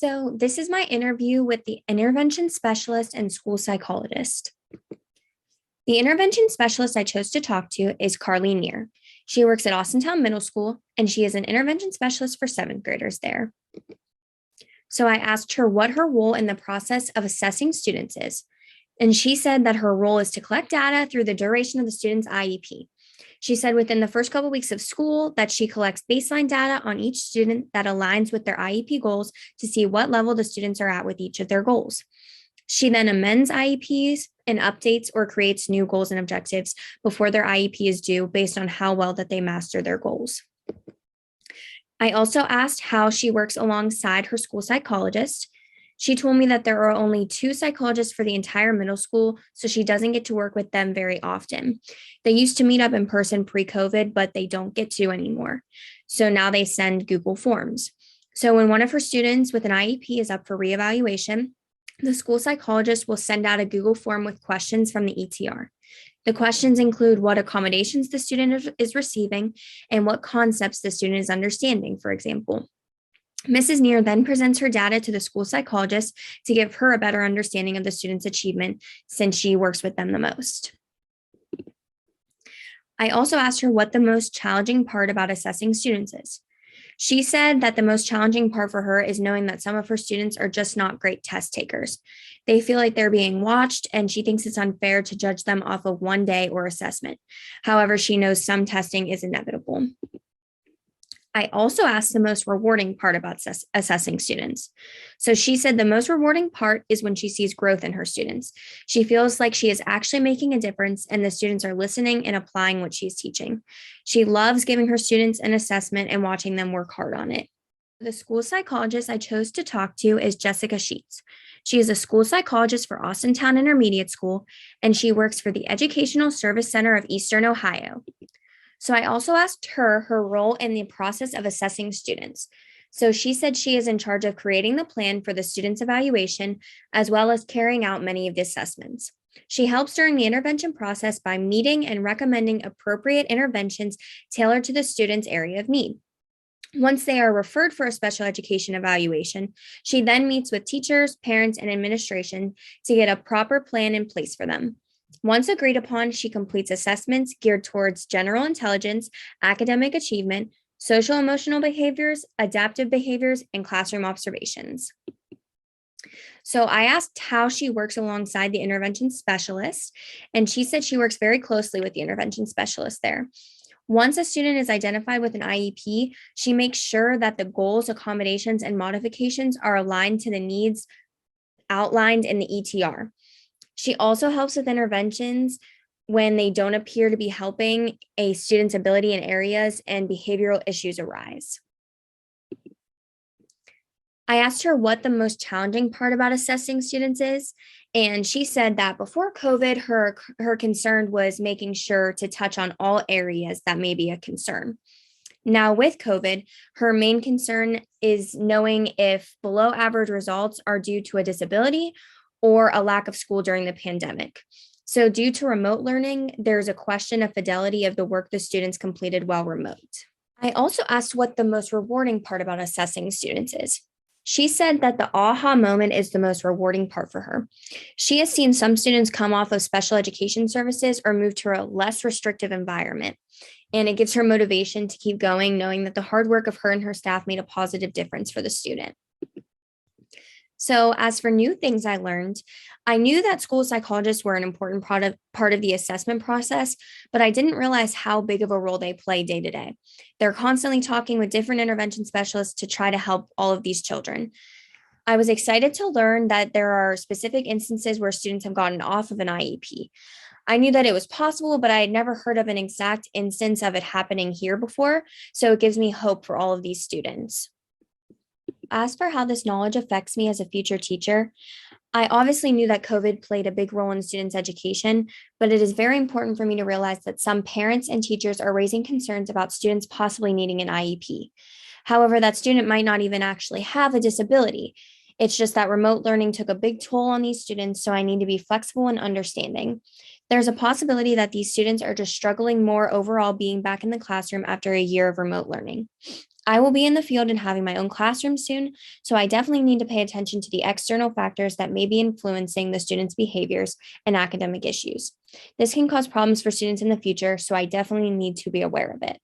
So, this is my interview with the intervention specialist and school psychologist. The intervention specialist I chose to talk to is Carly Neer. She works at Austintown Middle School and she is an intervention specialist for seventh graders there. So, I asked her what her role in the process of assessing students is. And she said that her role is to collect data through the duration of the student's IEP. She said within the first couple weeks of school that she collects baseline data on each student that aligns with their IEP goals to see what level the students are at with each of their goals. She then amends IEPs and updates or creates new goals and objectives before their IEP is due based on how well that they master their goals. I also asked how she works alongside her school psychologist. She told me that there are only 2 psychologists for the entire middle school, so she doesn't get to work with them very often. They used to meet up in person pre-COVID, but they don't get to anymore. So now they send Google Forms. So when one of her students with an IEP is up for reevaluation, the school psychologist will send out a Google form with questions from the ETR. The questions include what accommodations the student is receiving and what concepts the student is understanding, for example. Mrs. Neer then presents her data to the school psychologist to give her a better understanding of the student's achievement since she works with them the most. I also asked her what the most challenging part about assessing students is. She said that the most challenging part for her is knowing that some of her students are just not great test takers. They feel like they're being watched, and she thinks it's unfair to judge them off of one day or assessment. However, she knows some testing is inevitable. I also asked the most rewarding part about assessing students. So she said the most rewarding part is when she sees growth in her students. She feels like she is actually making a difference and the students are listening and applying what she's teaching. She loves giving her students an assessment and watching them work hard on it. The school psychologist I chose to talk to is Jessica Sheets. She is a school psychologist for Austintown Intermediate School, and she works for the Educational Service Center of Eastern Ohio. So I also asked her role in the process of assessing students. So she said she is in charge of creating the plan for the student's evaluation, as well as carrying out many of the assessments. She helps during the intervention process by meeting and recommending appropriate interventions tailored to the student's area of need. Once they are referred for a special education evaluation, she then meets with teachers, parents, and administration to get a proper plan in place for them. Once agreed upon, she completes assessments geared towards general intelligence, academic achievement, social emotional behaviors, adaptive behaviors, and classroom observations. So I asked how she works alongside the intervention specialist, and she said she works very closely with the intervention specialist there. Once a student is identified with an IEP, she makes sure that the goals, accommodations, and modifications are aligned to the needs outlined in the ETR. She also helps with interventions when they don't appear to be helping a student's ability in areas and behavioral issues arise. I asked her what the most challenging part about assessing students is, and she said that before COVID, her concern was making sure to touch on all areas that may be a concern. Now, with COVID, her main concern is knowing if below average results are due to a disability or a lack of school during the pandemic. So due to remote learning, there's a question of fidelity of the work the students completed while remote. I also asked what the most rewarding part about assessing students is. She said that the aha moment is the most rewarding part for her. She has seen some students come off of special education services or move to a less restrictive environment. And it gives her motivation to keep going, knowing that the hard work of her and her staff made a positive difference for the student. So as for new things I learned, I knew that school psychologists were an important part of the assessment process, but I didn't realize how big of a role they play day to day. They're constantly talking with different intervention specialists to try to help all of these children. I was excited to learn that there are specific instances where students have gotten off of an IEP. I knew that it was possible, but I had never heard of an exact instance of it happening here before, so it gives me hope for all of these students. As for how this knowledge affects me as a future teacher, I obviously knew that COVID played a big role in students' education, but it is very important for me to realize that some parents and teachers are raising concerns about students possibly needing an IEP. However, that student might not even actually have a disability. It's just that remote learning took a big toll on these students, so I need to be flexible and understanding. There's a possibility that these students are just struggling more overall being back in the classroom after a year of remote learning. I will be in the field and having my own classroom soon, so I definitely need to pay attention to the external factors that may be influencing the students' behaviors and academic issues. This can cause problems for students in the future, so I definitely need to be aware of it.